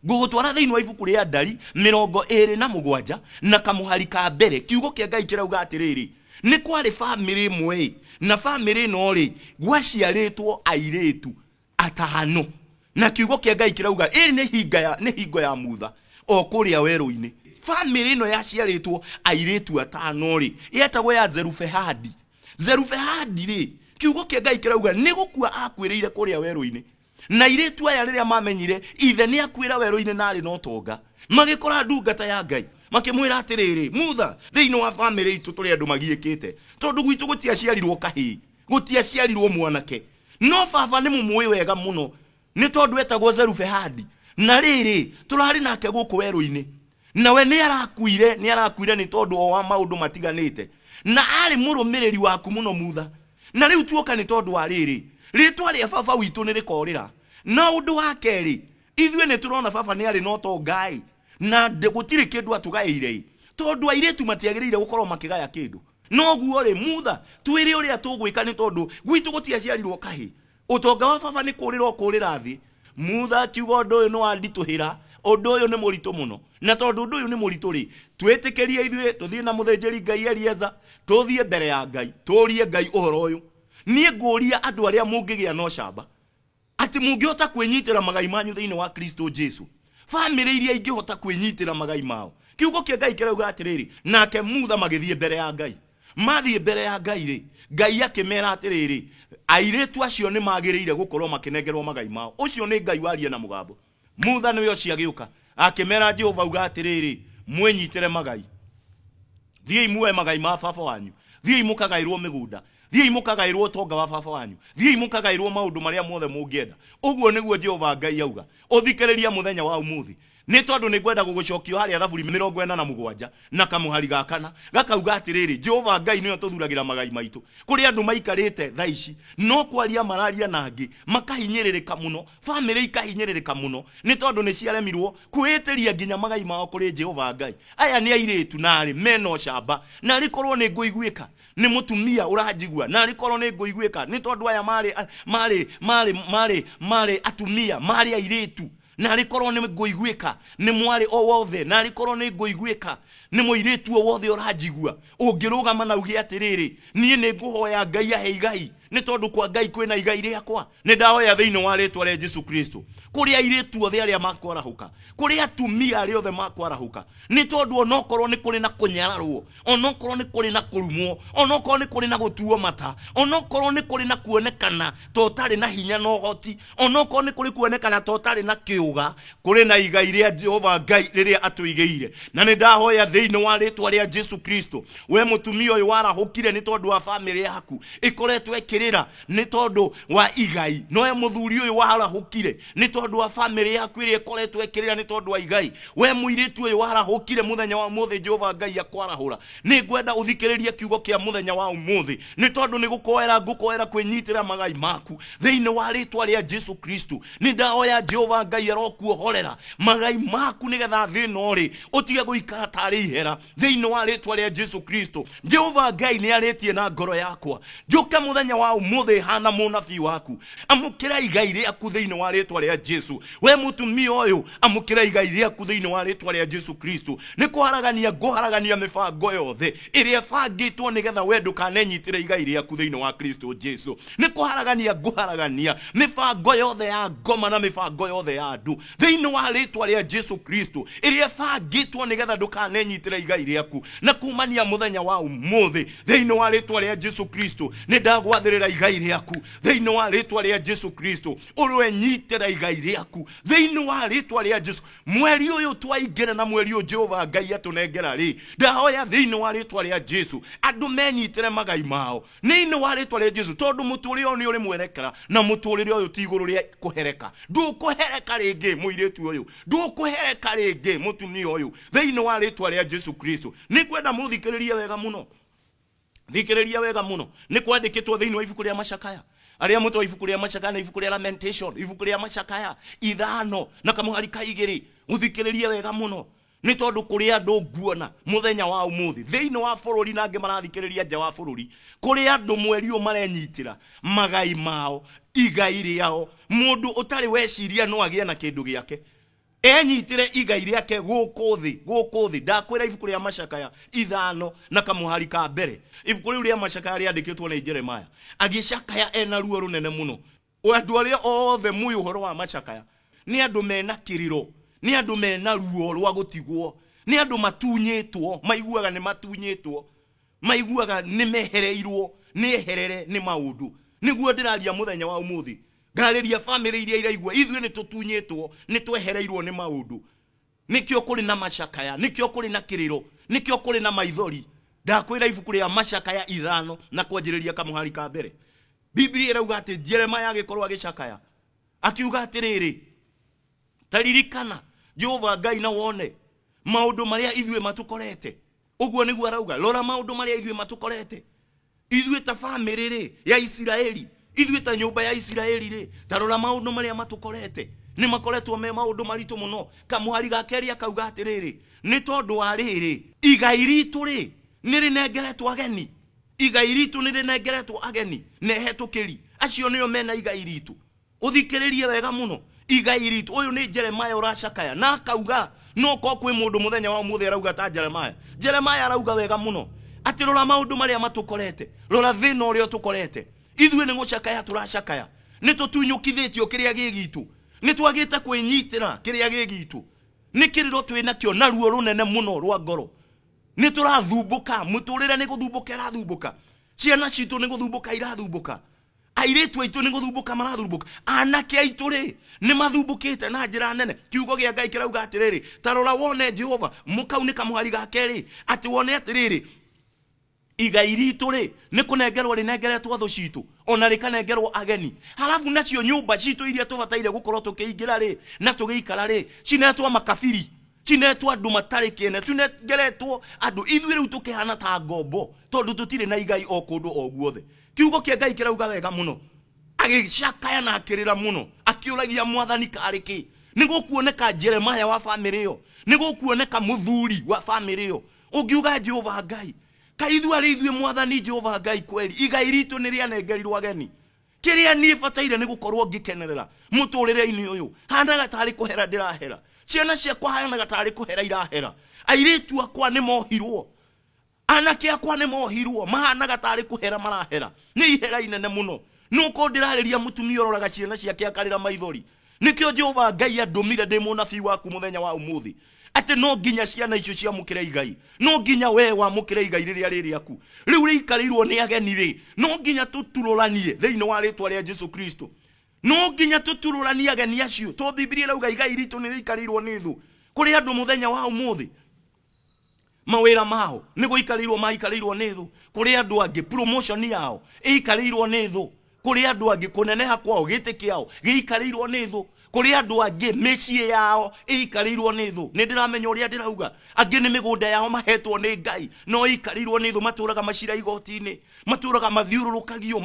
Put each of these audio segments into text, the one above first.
Gugutwara thiini wa ibuku ria Ndari 27 na kamuhari ka mbere kiugo kia Ngai kirauga atiriri ni kwari family imwe na family no ri gwaciaritwo airetu atano na kiugo kia Ngai kirauga iri ni hingo ya mutha o kuria weru-ini. Family no yaciaritwo airetu atano ri yetagwo ya Zerufehadi. Zerufehadi ri kiugo kia Ngai kirauga ni gukua akwiriire kuria weru-ini na iretu aya riria mamenyire ithe ni akwira weru-ini na ari no tonga magikora ndungata ya Ngai makimwira atiriri mutha thiini wa family itu turi andu magiikite tondu gwitu gutiaciarirwo kahi gutiaciarirwo mwanake no baba ni mumui wega muno ni tondu etagwo Zerufehadi na riri turari nake guku weru-ini nawe ni arakuire ni tondu o wa maundu matiganite na ari murumiriri waku muno mutha na riu tuoka ni tondu wa riri ritwa ria baba witu ni rikorira na undu wa keri ithue ni turona baba ni ari no to Ngai na gutiri kindu atugaire tondu airetu matiagirire gukorwo makigaya kindu no guo ri mutha twire uria tugwika ni tondu gwitu gutiaciarirwo kahi utonga wa baba ni kurira thi mutha kiugo undu uyu no andituhira undu uyu ni muritu muno na tondu undu uyu ni muritu ri twitikirie ithue tuthie na muthenjeri Ngai Elieza tuthie mbere ya Ngai turie Ngai uhoro uyu nie nguria andu aria mungigia no camba ati mungihota kwinyitira magai manyu thiini wa Kristo Jesu family iria ingihota kwinyitira magai mao kiugo kia Ngai kirauga atiriri nake mutha magithie mbere ya Ngai mathie mbere ya Ngai ri Ngai akimera atiriri airetu acio ni magiriire gukorwo makinengerwo magai mao ucio ni Ngai waria na mugambo mutha niwe ucio agiuka akimera Jehova uga atiriri mwenyitire magai thie imwe magai ma baba wanyu thie imukagairwo migunda thie imukagairwo tonga wa baba wanyu thie imukagairwo maundu maria mothe mungienda uguo niguo Jehova Ngai auga uthikiriria muthenya wa umuthi ni tondu ni gwenda gugucokio haria thaburi 47 na kamuhari gakana gakauga atiriri Jehova Ngai niyo tuthuragira magai maitu kuri andu maikarite thaici no kwaria mararia nangi makahinyiririka muno family ikahinyiririka muno ni tondu ni ciaremirwo kwitiria nginya magai mao kuri Jehova Ngai aya ni airetu nari meno camba na rikorwo ni nguiguika ni mutumia urajigua na rikorwo ni nguiguika ni tondu aya mari atumia mari airetu na rikorwo ni nguiguika ni mwari o wothe na rikorwo ni nguiguika ni muiretu o wothe urajigua ungirugama na ugi atiriri nie ni nguhoya Ngai ahe igai ni tondu kwa Ngai kwina igai riakwa ni ndahoya thiini wa ritwa ria Jesu Kristo kuri airetu othe aria makwarahuka kuri atumia aria othe makwarahuka ni tondu onokorwo ni kuri na kunyararwo onokorwo ni kuri na kurumwo onokorwo ni kuri na gutuo mata onokorwo ni kuri na kuonekana totari na hinya no hoti onokorwo ni kuri kuonekana totari na kiuga kuri na igai ria Jehova Ngai riria atuigeire na ni ndahoya thiini wa ritwa ria Jesu Kristo we mutumia uyu warahukire ni tondu wa family yaku ikoretwo ikirira ni tondu wa igai noe muthuri uyu warahukire ni tondu wa family yaku iria ikoretwo ikirira ni tondu wa igai we muiretu uyu warahukire muthenya wa umuthi Jehova Ngai akwarahura ni ngwenda uthikiririe kiugo kia muthenya wa umuthi ni tondu ni ngukoera kwinyitira magai maku thiini wa ritwa ria Jesu Kristo ni ndahoya Jehova Ngai arokuohorera magai maku nigetha thino ri utige guikara tari ihera thiini wa ritwa ria Jesu Kristo Jehova Ngai ni aritie na ngoro yakwa njuka muthenya wa umuthi hana munabii waku amukira igai riaku thiini wa ritwa ria Jesu we mutumia uyu amukira igai riaku thiini wa ritwa ria Jesu Kristo ni kuharagania mibango yothe iria bangitwo nigetha we ndukanenyitire igai riaku thiini wa Kristo Jesu ni kuharagania mibango yothe ya ngoma na mibango yothe ya andu thiini wa ritwa ria Jesu Kristo iria bangitwo nigetha ndukanenyitire igai riaku na kumania muthenya wa umuthi thiini wa ritwa ria Jesu Kristo ni ndagwathirira igai riaku thiini wa ritwa ria Jesu Kristo urwe nyitira igai riaku thiini wa ritwa ria Jesu mweri uyu twaingire na mweri uyu Jehova Ngai atunengera ri ndahoya thiini wa ritwa ria Jesu andu menyitire magai mao thiini wa ritwa ria Jesu tondu muturire uyu ni uri mwerekera na muturire uyu ti iguru ria kuhereka ndukuhereka ringi muiretu uyu ndukuhereka ringi mutumia uyu thiini wa ritwa ria Jesu Kristo ni kwenda muthikiririe wega muno thikiriria wega muno ni kwandikitwo thiini wa ibuku ria Macakaya aria muto ibuku ria Macakaya na ibuku ria Lamentation ibuku ria Macakaya 5 na kamuhari ka 2 uthikiririe wega muno ni tondu kuri andu nguona muthenya wa umuthi thiini wa bururi nange marathikiriria nja wa bururi kuri andu mweri marenyitira magai mao igai riao mundu utari weciria no agie na kindu giake enyitire igai riake guku thi ndakwira ibuku ria Macakaya 5 na kamuhari ka mbere. Ibuku riu ria Macakaya riandikitwo ni Jeremiah. Agicakaya ena ruo runene muno. Andu aria othe muyu uhoro wa Macakaya ni andu mena kiriro, ni andu mena ruo rwa gutigwo, ni andu matunyitwo, maiguaga ni matunyitwo, maiguaga ni mehereirwo, ni eherere ni maundu. Niguo ndiraria muthenya wa umuthi ngariria family iria iraigua ithue ni tutunyitwo, ni twehereirwo ni maundu. Nikio kuri na Macakaya, nikio kuri na kiriro, nikio kuri na maithori. Ndakwira ibuku ria Macakaya 5 na kwanjiriria kamuhari ka mbere. Biblia irauga ati Jeremiah agikorwo agicakaya akiuga atiriri, taririkana Jehova Ngai na wone maundu maria ithue matukorete. Uguo niguo arauga, rora maundu maria ithue matukorete. Ithue ta family ri ya Isiraeli, ithue ta nyumba ya Isiraeli ri, tarora maundu maria matukorete. Ni makoretwo me maundu maritu muno. Kamuhari ga keri akauga atiriri, ni tondu wa riri igai ritu ri nirinengeretwo ageni. Igai ritu nirinengeretwo ageni nehetukiri. Acio nio mena igai ritu. Uthikiririe wega muno. Igai ritu uyu ni Jeremiah uracakaya na akauga no ko kwi mundu muthenya wa muthi arauga ta Jeremiah. Jeremiah arauga wega muno ati rora maundu maria matukorete, rora thina uria tukorete. Ithue ni gucakaya turacakaya, ni tutunyukithitio kiria gigitu, ni twagite kwinyitira kiria gigitu, ni kiriro twina kio na ruo runene muno rwa ngoro. Ni turathumbuka, muturire ni guthumbuka rathumbuka, ciana citu ni guthumbuka irathumbuka, airetu aitu ni guthumbuka marathumbuka, anake aitu ri ni mathumbukite na njira nene. Kiugo gia Ngai kirauga atiriri, tarora wone Jehova mukaunika muhari ga keri ati wone atiriri igai ritu ri ni kunengerwo rinengeretwo thu citu ona rikanengerwo ageni. Halafu nacio nyumba citu iria tubataire gukorwo tukiingira ri na tugiikara ri cinetwo makabiri, cinetwo andu matari kiene, tunengeretwo andu ithue riu tukihana ta ngombo tondu tutire na igai o kundu o guothe. Kiugo kia Ngai kirauga wega muno, agicakaya na akirira muno akiuragia mwathani kariki. Nigukuoneka Jeremiah wa family yo, nigukuoneka muthuri wa family yo ugiuga Jehova Ngai kaithua ri ithue mwathani Jehova Ngai kweli igai ritu ni rianengerirwo ageni. Kiria ni bataire ni gukorwo ngikenerera muturire-ini uyu handaga tari kuhera ndirahera, ciana ciakwa hanaga tari kuhera irahera, airetu akwa ni mohirwo, anake akwa ni mohirwo mahanaga tari kuhera marahera. Ni ihera inene muno. Nuko ndirariria mutumia ororaga ciana ciake akarira maithori. Nikio Jehova Ngai andumire ndi munabii waku muthenya wa umuthi ati no nginya ciana icio cia mukire igai, no nginya we wa mukire igai riria riri aku riu riikarirwo ni ageni ri, no nginya tutururanie thiini wa ritwa ria Jesu Kristo, no nginya tutururanie ageni acio. To Biblia irauga igai ritu ni riikarirwo ni thu. Kuri andu muthenya wa umuthi mawira mao ni guikarirwo maikarirwo ni thu. Kuri andu angi promotion yao ikarirwo ni thu. Kuri andu angi kuneneha kwao giti kiao giikarirwo ni thu. Kuri andu angi mecii yao ikarirwo ni thu. Ni ndiramenya uria ndirauga angi ni migunda yao mahetwo ni Ngai no ikarirwo ni thu. Maturaga macira igoti-ini, maturaga mathiururukagio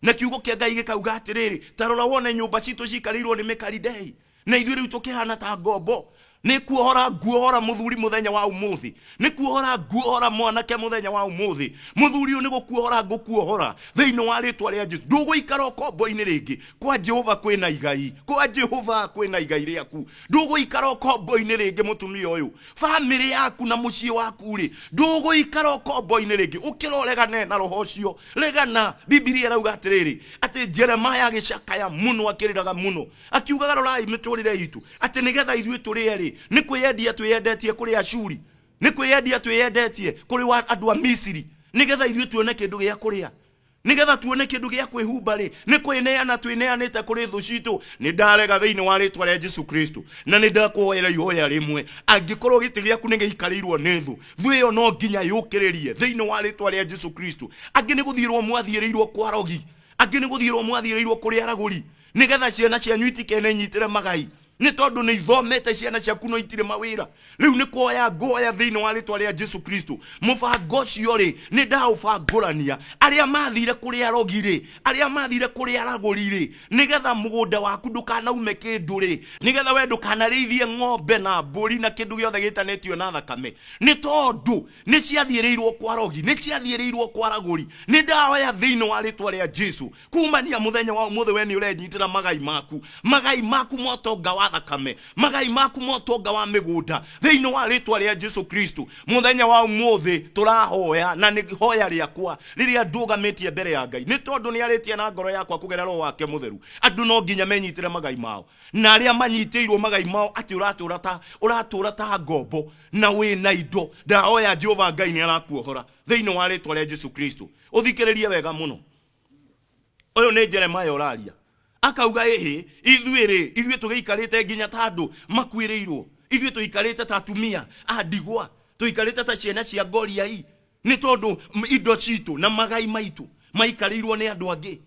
na kiugo kia Ngai gikauga atiriri, tarora wone nyumba citu cikarirwo ni mikaridei na ithue riu tukihana ta ngombo. Ni kuohora nguohora muthuri muthenya wa umuthi, ni kuohora nguohora mwanake muthenya wa umuthi. Muthuri uyu ni gukuohora ngukuohora thiini wa ritwa ria Jesu. Nduguikara ukombo-ini ringi kwa Jehova kwina igai, kwa Jehova kwina igai riaku. Nduguikara ukombo-ini ringi mutumia uyu, family yaku na mucii waku ri, nduguikara ukombo-ini ringi ukiroregane na roho ucio regana. Biblia irauga atiriri ati Jeremiah agicakaya muno akiriraga muno akiugaga rorai miturire itu ati nigetha ithue turi ni kwiyendia twiyendetie kuri Ashuri, ni kwiyendia twiyendetie kuri andu a Misiri nigetha ithue tuone kindu gia kuria, nigetha tuone kindu gia kwihumba ri, ni kwineana twineanite kuri thu citu. Ni ndarega thiini wa ritwa ria Jesu Kristo na ni ndakuhoera ihoya rimwe, angikorwo giti giaku ni giikarirwo ni thu, thu iyo no nginya yukiririe thiini wa ritwa ria Jesu Kristo. Angi ni guthirwo mwathiirirwo kwa rogi, angi ni guthirwo mwathiirirwo kuri araguri nigetha ciana cianyu itikene nyitire magai. nĩ tondũ nĩ ithomete ciana ciaku no itire mawĩra. Rĩu nĩ kuoya ngoya thĩinĩ wa rĩtwa rĩa Jesu Kristo. Mũbango ũcio rĩ nĩ ndaũbangũrania arĩa mathire kũrĩ arogi rĩ, arĩa mathire kũrĩ aragũri rĩ, nĩgetha mũgũnda waku ndũkanaume kĩndũ rĩ, nĩgetha we ndũkanarĩithie ng'ombe na mbũri na kĩndũ gĩothe gĩtanĩtio na thakame, nĩ tondũ nĩ ciathiĩrĩirwo kwa arogi, nĩ ciathiĩrĩirwo kwa aragũri. Nĩ ndaoya thĩinĩ wa rĩtwa rĩa Jesu kumania mũthenya wa ũmũthĩ we nĩ ũrenyitĩra magai maku motonga wa thakame, magai maku motonga wa mĩgũnda thĩinĩ wa rĩtwa rĩa Jesu Kristo. Mũthenya wa ũmũthĩ tũrahoya na nĩ hoya rĩakwa rĩrĩa ndũgamĩtie mbere ya Ngai, nĩ tondũ nĩ arĩtie na ngoro yakwa kũgerera Roho wake mũtheru. Andũ no nginya menyitĩre magai mao, na arĩa manyitĩirwo magai mao atĩ ũratũra ta ngombo na wĩna indo. Ndahoya Jehova Ngai nĩ arakuohora thĩinĩ wa rĩtwa rĩa Jesu Kristo. Ũthikĩrĩrie wega mũno. Ũyũ nĩ Jeremiah ũraria. Akauga ithuĩ tũgĩikarĩte nginya ta andũ makuĩrĩirwo, ithuĩ tũikarĩte ta atumia a ndigwa, tũikarĩte ta ciana cia ngoriai, nĩ tondũ indo citũ na magai maitũ maikarĩirwo nĩ andũ angĩ.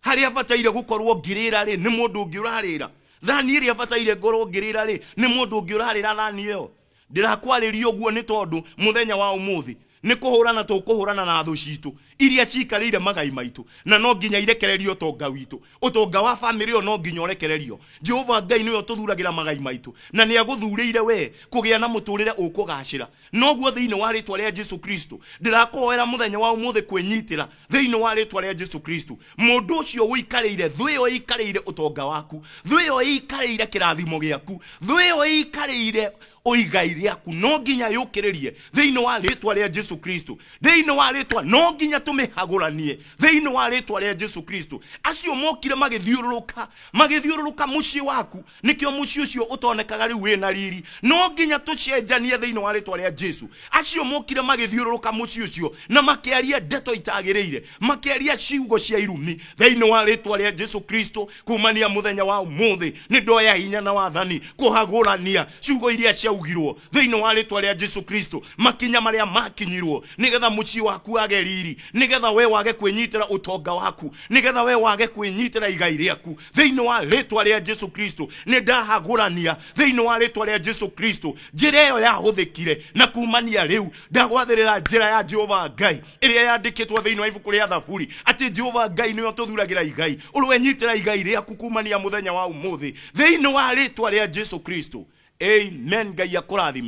Harĩa bataire gũkorwo ngĩrĩra rĩ nĩ mũndũ ũngĩ ũrarĩra, thani ĩrĩa bataire ngorwo ngĩrĩra rĩ nĩ mũndũ ũngĩ ũrarĩra thani ĩyo. Ndirakwarĩria ũguo nĩ tondũ mũthenya wa ũmũthĩ nĩ kũhũrana tũkũhũrana na thũ citũ iria cikarĩire magai maitũ, na no nginya irekererio ũtonga witũ. Ũtonga wa family ĩyo no nginya ũrekererio. Jehova Ngai nĩwe ũtũthuragĩra magai maitũ, na nĩ agũthurĩire we kũgĩa na mũtũrĩre ũkũgacĩra. Noguo thĩinĩ wa rĩtwa rĩa Jesu Kristo ndĩrakũhoera mũthenya wa ũmũthĩ kwĩnyitĩra thĩinĩ wa rĩtwa rĩa Jesu Kristo. Mũndũ ũcio ũikarĩire, thũ ĩyo ĩikarĩire ũtonga waku, thũ ĩyo ĩikarĩire kĩrathimo gĩaku, thũ ĩyo ĩikarĩire oigai rĩaku, no nginya yũkĩrĩrie thĩinĩ wa rĩtwa rĩa Jesu Kristo. Thĩinĩ wa rĩtwa no nginya tũmĩhagũranie thĩinĩ wa rĩtwa rĩa Jesu Kristo. Acio mokire magĩthiũrũrũka mũciĩ waku, nĩkĩo mũciĩ ũcio ũtonekaga rĩu wĩna riri. No nginya tũcenjanie thĩinĩ wa rĩtwa rĩa Jesu. Acio mokire magĩthiũrũrũka mũciĩ ũcio na makĩaria ndeto itagĩrĩire, makĩaria ciugo cia irumi thĩinĩ wa rĩtwa rĩa Jesu Kristo. Kumania mũthenya wa ũmũthĩ nĩ ndoya hinya na wathani kũhagũrania ciugo iria ciaugirwo thĩinĩ wa rĩtwa rĩa Jesu Kristo, makinya marĩa makinyirwo nĩgetha mũciĩ waku age riri, nĩgetha we wage kwĩnyitĩra ũtonga waku, nĩgetha we wage kwĩnyitĩra igai rĩaku thĩinĩ wa rĩtwa rĩa Jesu Kristo. Nĩ ndahagũrania thĩinĩ wa rĩtwa rĩa Jesu Kristo. Njĩra ĩyo yahũthĩkire na kumania rĩu ndagwathĩrĩra njĩra ya Jehova Ngai ĩrĩa yandĩkĩtwo thĩinĩ wa ibuku rĩa Thaburi atĩ Jehova Ngai nĩwe ũtũthuragĩra igai, ũrwenyitĩra igai rĩaku kumania mũthenya wa ũmũthĩ thĩinĩ wa rĩtwa rĩa Jesu Kristo. Amen. Ngai akũrathime.